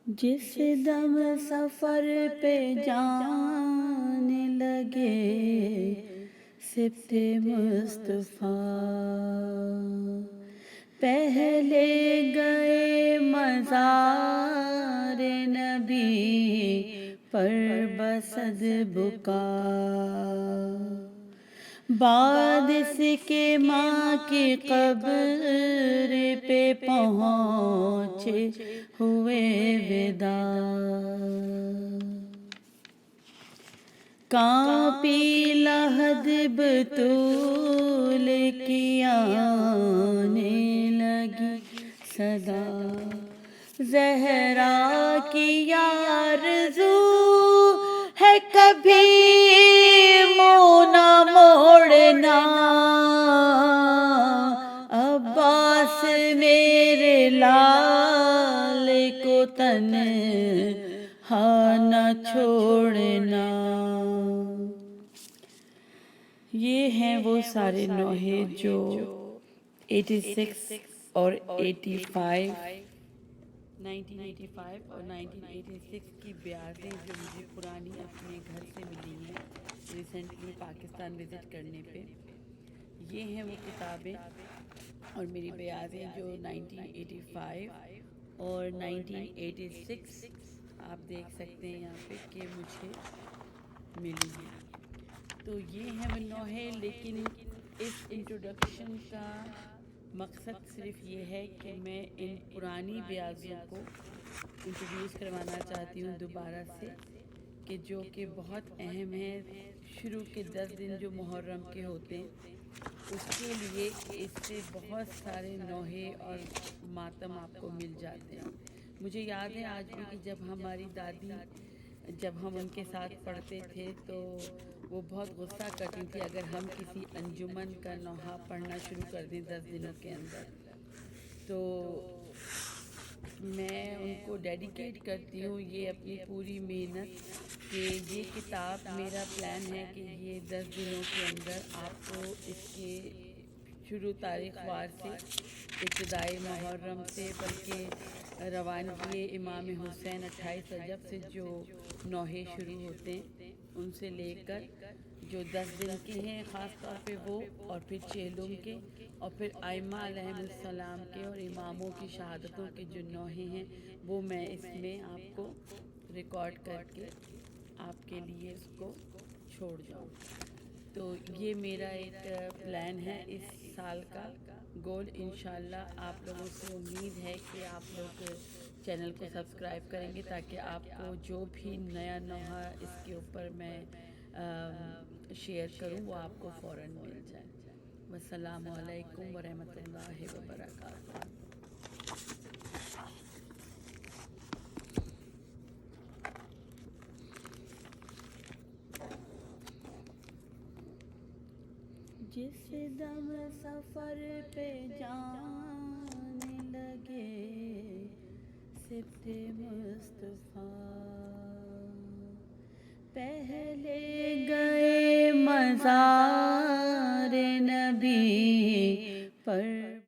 جس دم سفر پہ جانے لگے سبط مصطفیٰ، پہلے گئے مزار نبی پر بصد بکا، بعد اس کے ماں کی قبر پہ پہنچے ہوئے وداع، کانپی لحد بطول کی آنے لگی صدا، زہرا کی آرزو ہے کبھی منہ نہ موڑنا، عباس میرے لال کو تنہا نہ چھوڑنا۔ یہ ہیں وہ سارے نوحے جو 86 اور 85 1985 اور 1986 کی بیازیں جو مجھے پرانی اپنے گھر سے ملی ہیں ریسنٹلی پاکستان وزٹ کرنے پہ، یہ ہیں وہ کتابیں اور میری بیازیں جو 1985 اور 1986 آپ دیکھ سکتے ہیں یہاں پہ کہ مجھے ملی ہیں۔ تو یہ ہیں وہ نوحے، لیکن اس انٹروڈکشن کا مقصد صرف یہ ہے کہ میں ان پرانی بیازوں کو انٹروڈیوس کروانا چاہتی ہوں دوبارہ سے، کہ جو کہ بہت اہم ہے۔ شروع کے 10 دن جو محرم کے ہوتے ہیں اس کے لیے اس سے بہت سارے نوحے اور ماتم آپ کو مل جاتے ہیں۔ مجھے یاد ہے آج بھی کہ جب ہماری دادی، جب ہم ان کے ساتھ پڑھتے تھے تو وہ بہت غصہ کرتی تھی اگر ہم کسی انجمن کا نوحہ پڑھنا شروع کر دیں 10 دنوں کے اندر۔ تو میں ان کو ڈیڈیکیٹ کرتی ہوں یہ اپنی پوری محنت کہ یہ کتاب، میرا پلان ہے کہ یہ 10 دنوں کے اندر آپ کو اس کے شروع تاریخ وار سے، ابتدائی محرم سے، بلکہ روانگی امام حسین 28 رجب سے جو نوحے شروع ہوتے ہیں ان سے لے کر جو 10 دن کے ہیں خاص طور پہ وہ، اور پھر چہلم کے، اور پھر ائمہ علیہم السلام کے اور اماموں کی شہادتوں کے جو نوحے ہیں وہ میں اس میں آپ کو ریکارڈ کر کے آپ کے لیے اس کو چھوڑ جاؤں۔ تو یہ میرا ایک پلان ہے اس سال کا گول۔ انشاءاللہ آپ لوگوں سے امید ہے کہ آپ لوگ چینل کو سبسکرائب کریں گے تاکہ آپ کو جو بھی نیا نوحہ اس کے اوپر میں شیئر کروں وہ آپ کو فوراً مل جائے۔ والسلام علیکم ورحمۃ اللہ وبرکاتہ۔ جس دم سفر پہ جانے لگے سبط مصطفیٰ، پہلے گئے مزار نبی پر